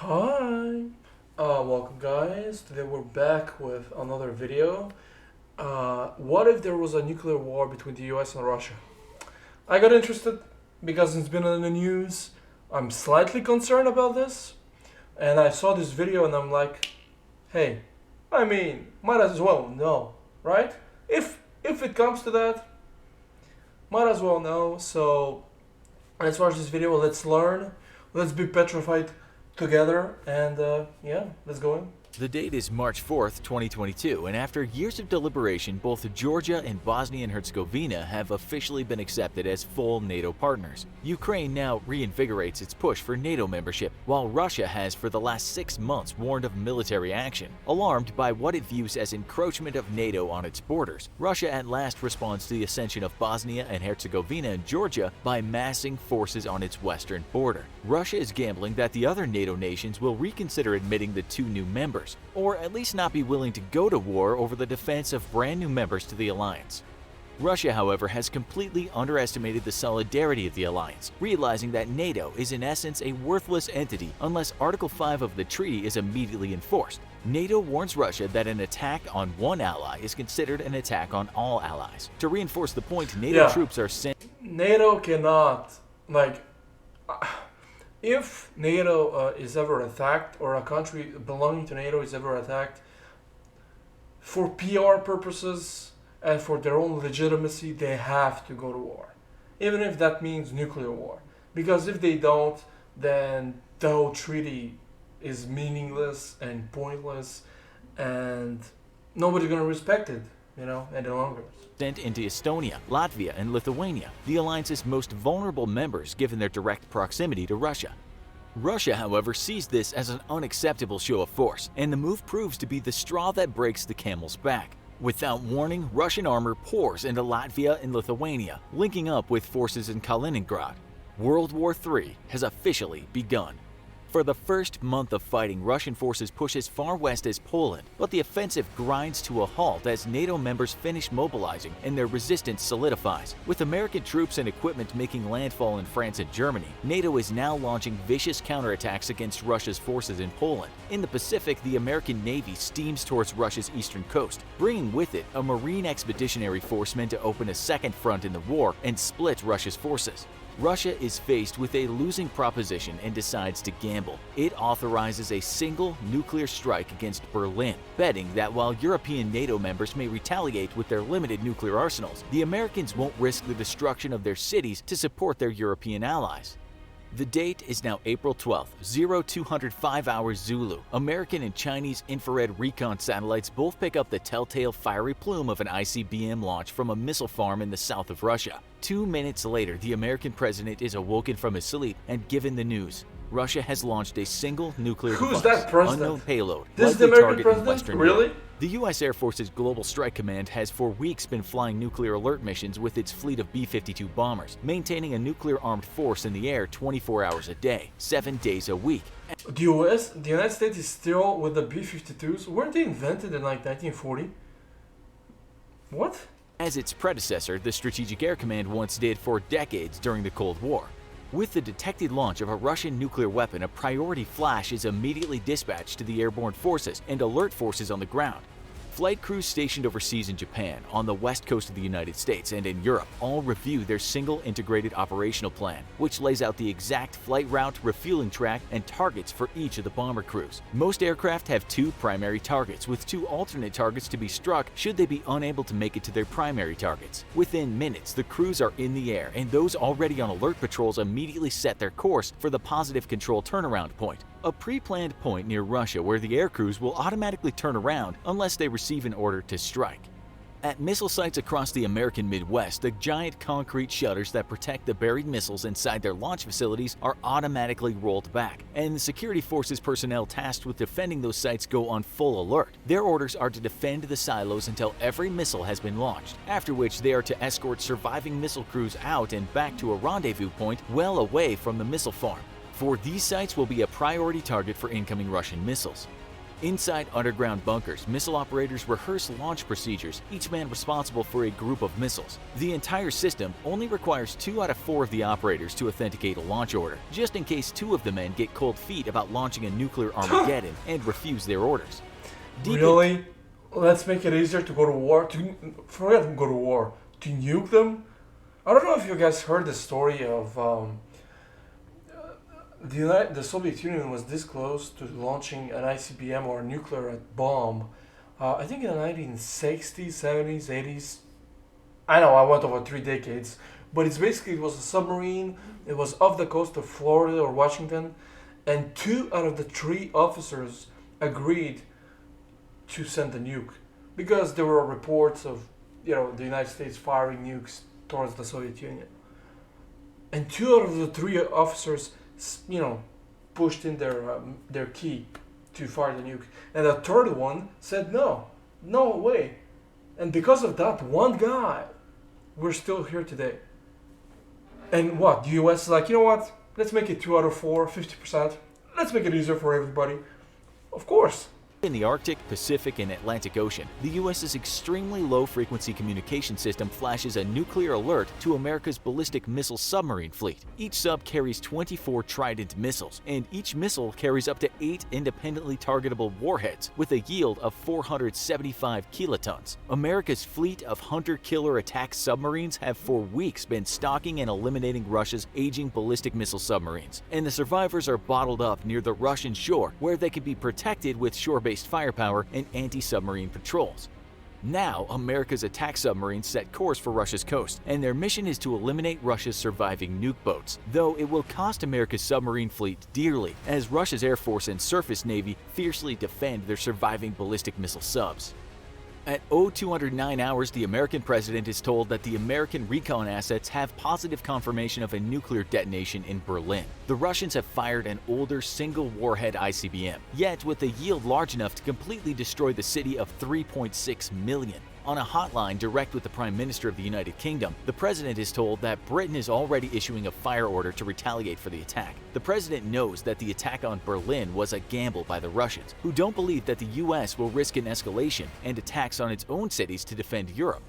Hi, welcome guys. Today we're back with another video. What if there was a nuclear war between the US and Russia? I got interested because it's been in the news. I'm slightly concerned about this, and I saw this video and I'm like, hey, might as well know, right? If it comes to that, might as well know. So let's watch this video. Let's learn. Let's be petrified together, and yeah, let's go in. The date is March 4th, 2022, and after years of deliberation, both Georgia and Bosnia and Herzegovina have officially been accepted as full NATO partners. Ukraine now reinvigorates its push for NATO membership, while Russia has for the last 6 months warned of military action. Alarmed by what it views as encroachment of NATO on its borders, Russia at last responds to the ascension of Bosnia and Herzegovina and Georgia by massing forces on its western border. Russia is gambling that the other NATO nations will reconsider admitting the two new members, or at least not be willing to go to war over the defense of brand new members to the alliance. Russia, however, has completely underestimated the solidarity of the alliance, realizing that NATO is in essence a worthless entity unless Article 5 of the treaty is immediately enforced. NATO warns Russia that an attack on one ally is considered an attack on all allies. To reinforce the point, NATO troops are sent. NATO cannot, if NATO is ever attacked, or a country belonging to NATO is ever attacked, for PR purposes and for their own legitimacy, they have to go to war. Even if that means nuclear war. Because if they don't, then the whole treaty is meaningless and pointless, and nobody's going to respect it, any longer. Sent into Estonia, Latvia, and Lithuania, the alliance's most vulnerable members given their direct proximity to Russia. Russia, however, sees this as an unacceptable show of force, and the move proves to be the straw that breaks the camel's back. Without warning, Russian armor pours into Latvia and Lithuania, linking up with forces in Kaliningrad. World War III has officially begun. For the first month of fighting, Russian forces push as far west as Poland, but the offensive grinds to a halt as NATO members finish mobilizing and their resistance solidifies. With American troops and equipment making landfall in France and Germany, NATO is now launching vicious counterattacks against Russia's forces in Poland. In the Pacific, the American Navy steams towards Russia's eastern coast, bringing with it a Marine Expeditionary Force meant to open a second front in the war and split Russia's forces. Russia is faced with a losing proposition and decides to gamble. It authorizes a single nuclear strike against Berlin, betting that while European NATO members may retaliate with their limited nuclear arsenals, the Americans won't risk the destruction of their cities to support their European allies. The date is now April 12th, 0205 hours Zulu. American and Chinese infrared recon satellites both pick up the telltale fiery plume of an ICBM launch from a missile farm in the south of Russia. 2 minutes later, the American president is awoken from his sleep and given the news. Russia has launched a single nuclear Who's device, that president? unknown payload, This is the likely American target in president? Western Really? Europe. The U.S. Air Force's Global Strike Command has for weeks been flying nuclear alert missions with its fleet of B-52 bombers, maintaining a nuclear-armed force in the air 24 hours a day, 7 days a week. The United States is still with the B-52s. Weren't they invented in 1940? What? As its predecessor, the Strategic Air Command once did for decades during the Cold War. With the detected launch of a Russian nuclear weapon, a priority flash is immediately dispatched to the airborne forces and alert forces on the ground. Flight crews stationed overseas in Japan, on the west coast of the United States, and in Europe all review their single integrated operational plan, which lays out the exact flight route, refueling track, and targets for each of the bomber crews. Most aircraft have 2 primary targets, with 2 alternate targets to be struck should they be unable to make it to their primary targets. Within minutes, the crews are in the air, and those already on alert patrols immediately set their course for the positive control turnaround point, a pre-planned point near Russia where the air crews will automatically turn around unless they receive an order to strike. At missile sites across the American Midwest, the giant concrete shutters that protect the buried missiles inside their launch facilities are automatically rolled back, and the security forces personnel tasked with defending those sites go on full alert. Their orders are to defend the silos until every missile has been launched, after which they are to escort surviving missile crews out and back to a rendezvous point well away from the missile farm, for these sites will be a priority target for incoming Russian missiles. Inside underground bunkers, missile operators rehearse launch procedures, each man responsible for a group of missiles. The entire system only requires 2 out of 4 of the operators to authenticate a launch order, just in case 2 of the men get cold feet about launching a nuclear Armageddon and refuse their orders. Really? Let's make it easier to go to war. Forget go to war. To nuke them? I don't know if you guys heard the story of the Soviet Union was this close to launching an ICBM or a nuclear bomb. I think in the 1960s, 70s, 80s. I know I went over 3 decades, but it was a submarine. It was off the coast of Florida or Washington, and 2 out of the 3 officers agreed to send a nuke because there were reports of the United States firing nukes towards the Soviet Union, and 2 out of the 3 officers pushed in their key to fire the nuke, and the third one said no way, and because of that one guy, we're still here today. And what the U.S. is like, what? Let's make it 2 out of 4, 50%. Let's make it easier for everybody. Of course. In the Arctic, Pacific, and Atlantic Ocean, the U.S.'s extremely low-frequency communication system flashes a nuclear alert to America's ballistic missile submarine fleet. Each sub carries 24 Trident missiles, and each missile carries up to 8 independently targetable warheads with a yield of 475 kilotons. America's fleet of hunter-killer attack submarines have for weeks been stalking and eliminating Russia's aging ballistic missile submarines, and the survivors are bottled up near the Russian shore where they can be protected with shore-based firepower and anti-submarine patrols. Now, America's attack submarines set course for Russia's coast, and their mission is to eliminate Russia's surviving nuke boats, though it will cost America's submarine fleet dearly, as Russia's Air Force and Surface Navy fiercely defend their surviving ballistic missile subs. At 0209 hours, the American president is told that the American recon assets have positive confirmation of a nuclear detonation in Berlin. The Russians have fired an older single-warhead ICBM, yet with a yield large enough to completely destroy the city of 3.6 million. On a hotline direct with the Prime Minister of the United Kingdom, the president is told that Britain is already issuing a fire order to retaliate for the attack. The president knows that the attack on Berlin was a gamble by the Russians, who don't believe that the US will risk an escalation and attacks on its own cities to defend Europe.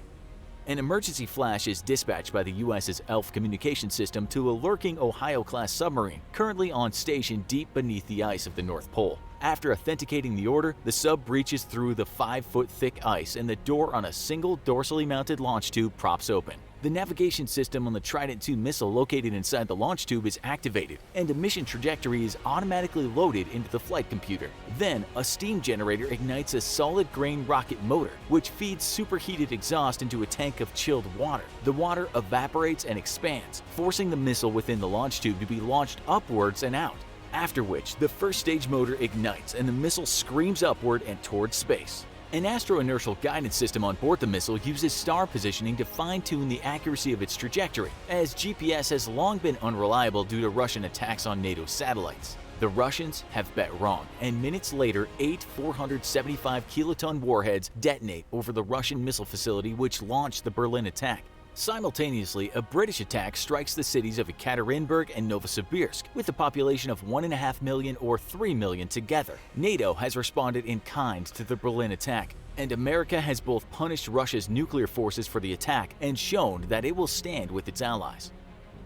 An emergency flash is dispatched by the US's ELF communication system to a lurking Ohio-class submarine currently on station deep beneath the ice of the North Pole. After authenticating the order, the sub breaches through the 5-foot-thick ice and the door on a single dorsally mounted launch tube props open. The navigation system on the Trident II missile located inside the launch tube is activated, and a mission trajectory is automatically loaded into the flight computer. Then, a steam generator ignites a solid-grain rocket motor, which feeds superheated exhaust into a tank of chilled water. The water evaporates and expands, forcing the missile within the launch tube to be launched upwards and out. After which, the first stage motor ignites and the missile screams upward and towards space. An astro-inertial guidance system on board the missile uses star positioning to fine-tune the accuracy of its trajectory, as GPS has long been unreliable due to Russian attacks on NATO satellites. The Russians have bet wrong, and minutes later, 8 475-kiloton warheads detonate over the Russian missile facility which launched the Berlin attack. Simultaneously, a British attack strikes the cities of Ekaterinburg and Novosibirsk, with a population of 1.5 million or 3 million together. NATO has responded in kind to the Berlin attack, and America has both punished Russia's nuclear forces for the attack and shown that it will stand with its allies.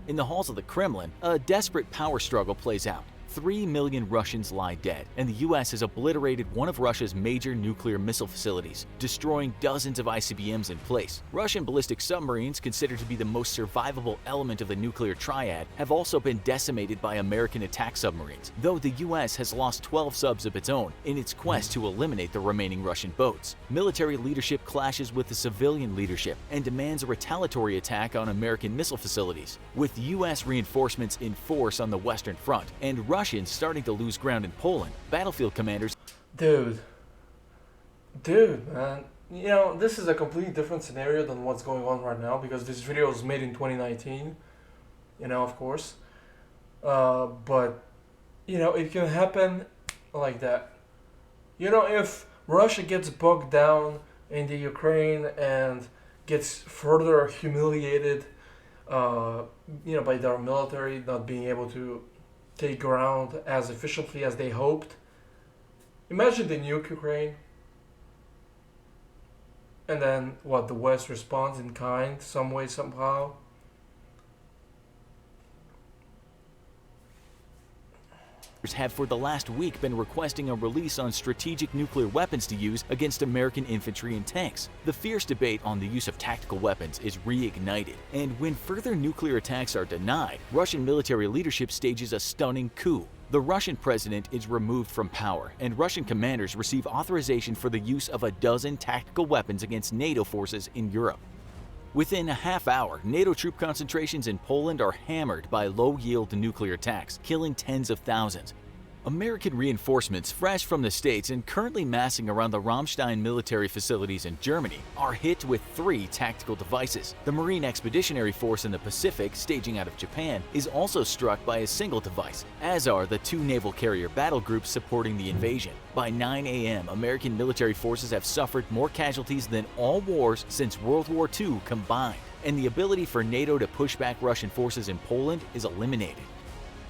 In the halls of the Kremlin, a desperate power struggle plays out. 3 million Russians lie dead, and the US has obliterated one of Russia's major nuclear missile facilities, destroying dozens of ICBMs in place. Russian ballistic submarines, considered to be the most survivable element of the nuclear triad, have also been decimated by American attack submarines, though the US has lost 12 subs of its own in its quest to eliminate the remaining Russian boats. Military leadership clashes with the civilian leadership and demands a retaliatory attack on American missile facilities, with US reinforcements in force on the Western Front and Russians starting to lose ground in Poland. Battlefield commanders... Dude, man. This is a completely different scenario than what's going on right now because this video was made in 2019, of course. But, it can happen like that. If Russia gets bogged down in the Ukraine and gets further humiliated, by their military not being able to take ground as efficiently as they hoped, Imagine they nuke Ukraine, and then what? The West responds in kind, some way, somehow. Have for the last week been requesting a release on strategic nuclear weapons to use against American infantry and tanks. The fierce debate on the use of tactical weapons is reignited, and when further nuclear attacks are denied, Russian military leadership stages a stunning coup. The Russian president is removed from power, and Russian commanders receive authorization for the use of a dozen tactical weapons against NATO forces in Europe. Within a half hour, NATO troop concentrations in Poland are hammered by low-yield nuclear attacks, killing tens of thousands. American reinforcements fresh from the States and currently massing around the Ramstein military facilities in Germany are hit with 3 tactical devices. The Marine Expeditionary Force in the Pacific, staging out of Japan, is also struck by a single device, as are the 2 naval carrier battle groups supporting the invasion. By 9 a.m., American military forces have suffered more casualties than all wars since World War II combined, and the ability for NATO to push back Russian forces in Poland is eliminated.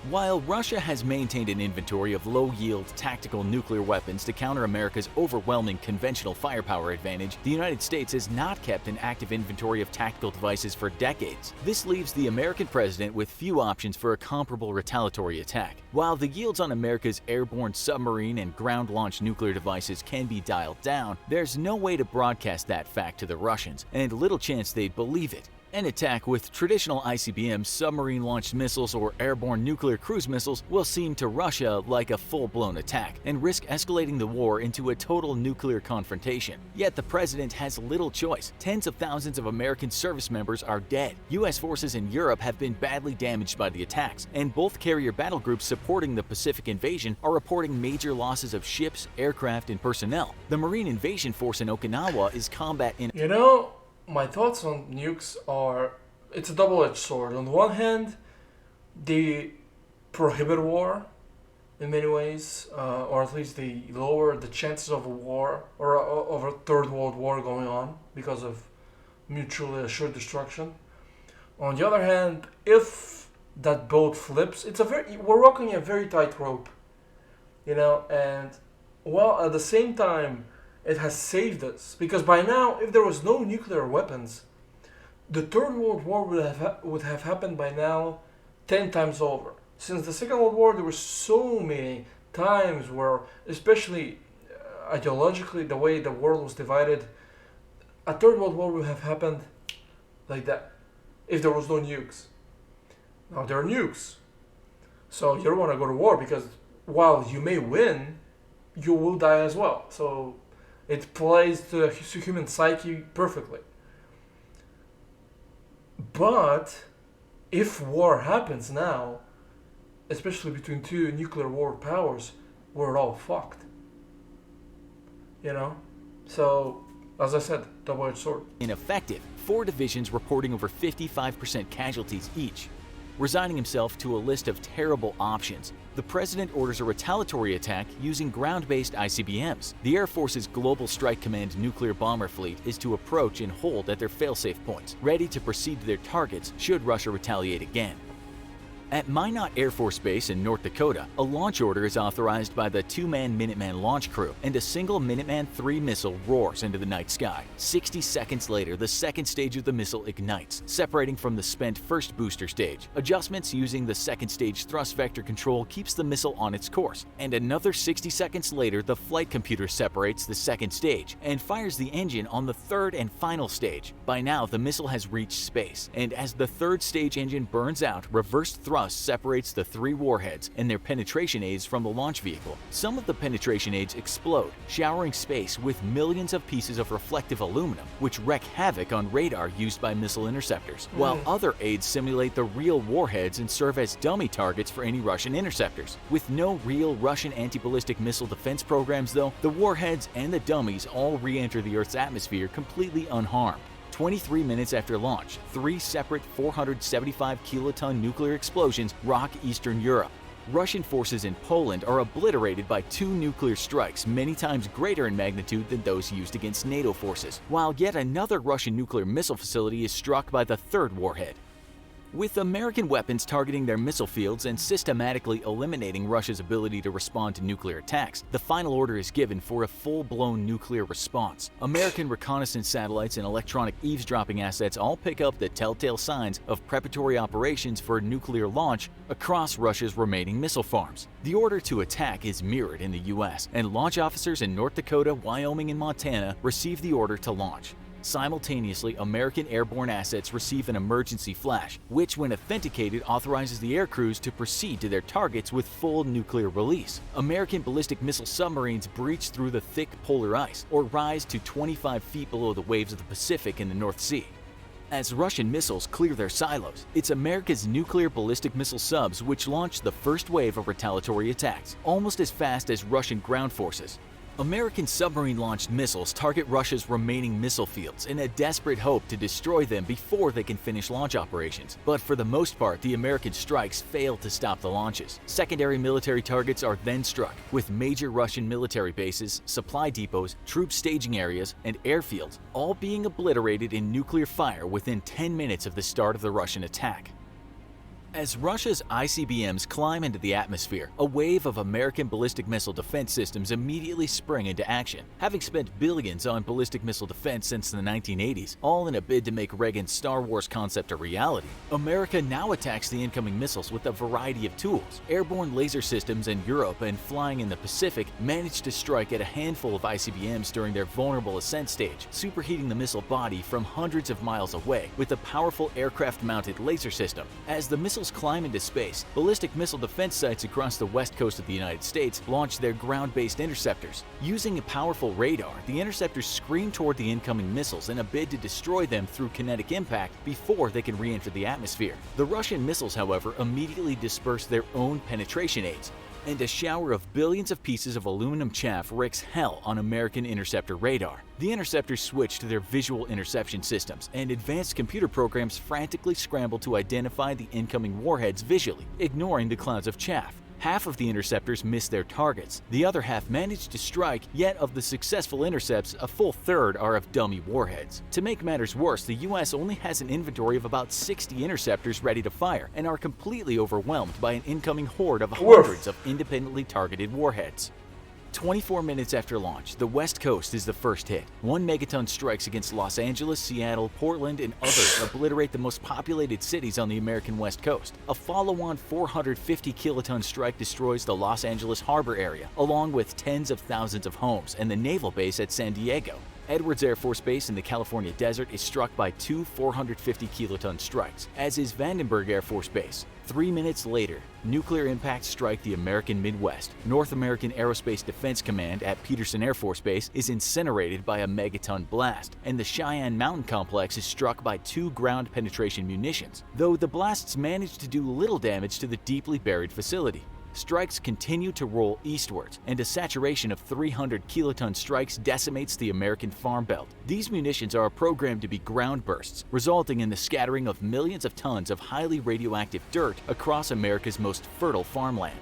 While Russia has maintained an inventory of low-yield tactical nuclear weapons to counter America's overwhelming conventional firepower advantage, the United States has not kept an active inventory of tactical devices for decades. This leaves the American president with few options for a comparable retaliatory attack. While the yields on America's airborne submarine and ground-launched nuclear devices can be dialed down, there's no way to broadcast that fact to the Russians, and little chance they'd believe it. An attack with traditional ICBM submarine-launched missiles or airborne nuclear cruise missiles will seem to Russia like a full-blown attack and risk escalating the war into a total nuclear confrontation. Yet the president has little choice. Tens of thousands of American service members are dead. U.S. forces in Europe have been badly damaged by the attacks, and both carrier battle groups supporting the Pacific invasion are reporting major losses of ships, aircraft, and personnel. The Marine Invasion Force in Okinawa is combat in— My thoughts on nukes are, it's a double-edged sword. On the one hand, they prohibit war in many ways, or at least they lower the chances of a war or of a third world war going on because of mutually assured destruction. On the other hand, if that boat flips, we're walking a very tight rope, and while at the same time, it has saved us, because by now, if there was no nuclear weapons, the Third World War would have happened by now 10 times over. Since the Second World War, there were so many times where, especially ideologically, the way the world was divided, a Third World War would have happened like that if there was no nukes. Now there are nukes, so you don't want to go to war, because while you may win, you will die as well. So it plays to the human psyche perfectly. But if war happens now, especially between 2 nuclear war powers, we're all fucked. So, as I said, double-edged sword. Ineffective, 4 divisions reporting over 55% casualties each. Resigning himself to a list of terrible options, the president orders a retaliatory attack using ground-based ICBMs. The Air Force's Global Strike Command nuclear bomber fleet is to approach and hold at their failsafe points, ready to proceed to their targets should Russia retaliate again. At Minot Air Force Base in North Dakota, a launch order is authorized by the 2-man Minuteman launch crew, and a single Minuteman III missile roars into the night sky. 60 seconds later, the second stage of the missile ignites, separating from the spent first booster stage. Adjustments using the second stage thrust vector control keeps the missile on its course, and another 60 seconds later, the flight computer separates the second stage and fires the engine on the third and final stage. By now, the missile has reached space, and as the third stage engine burns out, reversed thrust separates the 3 warheads and their penetration aids from the launch vehicle. Some of the penetration aids explode, showering space with millions of pieces of reflective aluminum, which wreak havoc on radar used by missile interceptors, while other aids simulate the real warheads and serve as dummy targets for any Russian interceptors. With no real Russian anti-ballistic missile defense programs, though, the warheads and the dummies all re-enter the Earth's atmosphere completely unharmed. 23 minutes after launch, 3 separate 475-kiloton nuclear explosions rock Eastern Europe. Russian forces in Poland are obliterated by 2 nuclear strikes many times greater in magnitude than those used against NATO forces, while yet another Russian nuclear missile facility is struck by the 3rd warhead. With American weapons targeting their missile fields and systematically eliminating Russia's ability to respond to nuclear attacks, the final order is given for a full-blown nuclear response. American reconnaissance satellites and electronic eavesdropping assets all pick up the telltale signs of preparatory operations for a nuclear launch across Russia's remaining missile farms. The order to attack is mirrored in the US, and launch officers in North Dakota, Wyoming, and Montana receive the order to launch. Simultaneously, American airborne assets receive an emergency flash, which when authenticated authorizes the air crews to proceed to their targets with full nuclear release. American ballistic missile submarines breach through the thick polar ice, or rise to 25 feet below the waves of the Pacific in the North Sea. As Russian missiles clear their silos, it's America's nuclear ballistic missile subs which launch the first wave of retaliatory attacks, almost as fast as Russian ground forces. American submarine-launched missiles target Russia's remaining missile fields in a desperate hope to destroy them before they can finish launch operations. But for the most part, the American strikes fail to stop the launches. Secondary military targets are then struck, with major Russian military bases, supply depots, troop staging areas, and airfields all being obliterated in nuclear fire within 10 minutes of the start of the Russian attack. As Russia's ICBMs climb into the atmosphere, a wave of American ballistic missile defense systems immediately spring into action. Having spent billions on ballistic missile defense since the 1980s, all in a bid to make Reagan's Star Wars concept a reality, America now attacks the incoming missiles with a variety of tools. Airborne laser systems in Europe and flying in the Pacific managed to strike at a handful of ICBMs during their vulnerable ascent stage, superheating the missile body from hundreds of miles away with a powerful aircraft-mounted laser system. As the missiles climb into space, ballistic missile defense sites across the west coast of the United States launch their ground-based interceptors. Using a powerful radar, the interceptors scream toward the incoming missiles in a bid to destroy them through kinetic impact before they can re-enter the atmosphere. The Russian missiles, however, immediately disperse their own penetration aids, and a shower of billions of pieces of aluminum chaff wreaks hell on American interceptor radar. The interceptors switch to their visual interception systems, and advanced computer programs frantically scramble to identify the incoming warheads visually, ignoring the clouds of chaff. Half of the interceptors miss their targets. The other half manage to strike, yet of the successful intercepts, a full third are of dummy warheads. To make matters worse, the US only has an inventory of about 60 interceptors ready to fire, and are completely overwhelmed by an incoming horde of hundreds of independently targeted warheads. 24 minutes after launch, the West Coast is the first hit. 1 megaton strikes against Los Angeles, Seattle, Portland, and others obliterate the most populated cities on the American West Coast. A follow-on 450 kiloton strike destroys the Los Angeles harbor area, along with tens of thousands of homes and the naval base at San Diego. Edwards Air Force Base in the California desert is struck by 2 450 kiloton strikes, as is Vandenberg Air Force Base. 3 minutes later, nuclear impacts strike the American Midwest. North American Aerospace Defense Command at Peterson Air Force Base is incinerated by a megaton blast, and the Cheyenne Mountain Complex is struck by 2 ground penetration munitions, though the blasts managed to do little damage to the deeply buried facility. Strikes continue to roll eastwards, and a saturation of 300 kiloton strikes decimates the American Farm Belt. These munitions are programmed to be ground bursts, resulting in the scattering of millions of tons of highly radioactive dirt across America's most fertile farmland.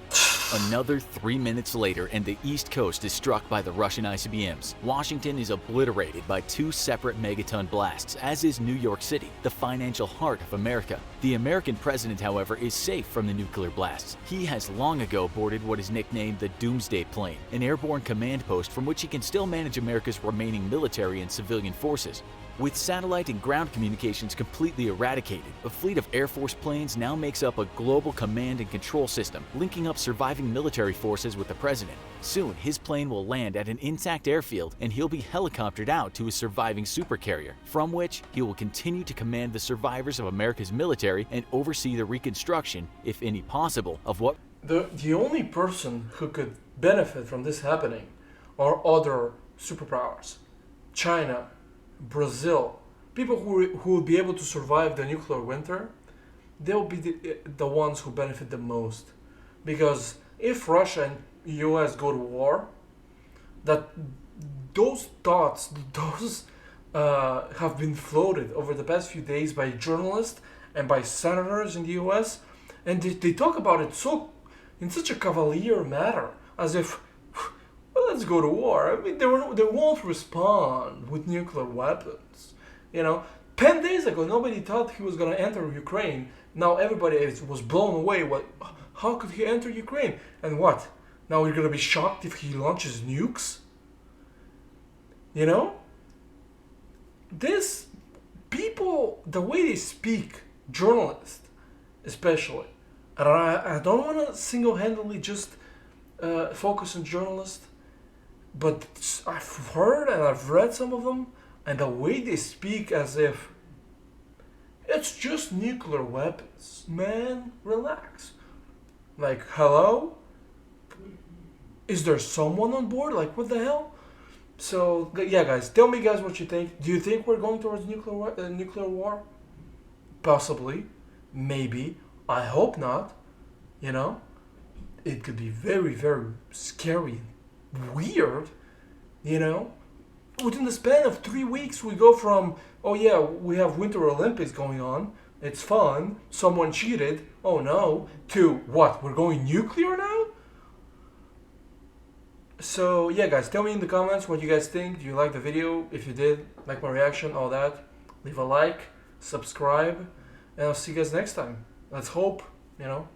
Another 3 minutes later, and the East Coast is struck by the Russian ICBMs. Washington is obliterated by 2 separate megaton blasts, as is New York City, the financial heart of America. The American president, however, is safe from the nuclear blasts. He has long ago boarded what is nicknamed the Doomsday Plane, an airborne command post from which he can still manage America's remaining military and civilian forces. With satellite and ground communications completely eradicated, a fleet of Air Force planes now makes up a global command and control system, linking up surviving military forces with the president. Soon, his plane will land at an intact airfield, and he'll be helicoptered out to a surviving supercarrier, from which he will continue to command the survivors of America's military and oversee the reconstruction, if any possible, of what... The only person who could benefit from this happening are other superpowers. China, Brazil, people who will be able to survive the nuclear winter, they'll be the ones who benefit the most. Because if Russia and US go to war, those thoughts, have been floated over the past few days by journalists and by senators in the US, and they talk about it in such a cavalier manner, as if, well, let's go to war. I mean, they won't respond with nuclear weapons. 10 days ago, nobody thought he was going to enter Ukraine Now everybody was blown away. What? How could he enter Ukraine? And what? Now you're gonna be shocked if he launches nukes? You know? This people, the way they speak, journalists especially, and I don't want to single-handedly just focus on journalists, but I've heard and I've read some of them, and the way they speak as if it's just nuclear weapons. Man, relax. Like, hello? Is there someone on board? Like, what the hell? So, yeah, guys, tell me, guys, what you think. Do you think we're going towards nuclear war? Possibly. Maybe. I hope not. You know? It could be very, very scary and weird. You know? Within the span of 3 weeks, we go from, oh yeah, we have Winter Olympics going on. It's fun. Someone cheated. Oh no. To what? We're going nuclear now? So yeah, guys, tell me in the comments what you guys think. Do you like the video? If you did, like my reaction, all that, leave a like, subscribe, and I'll see you guys next time. Let's hope, you know,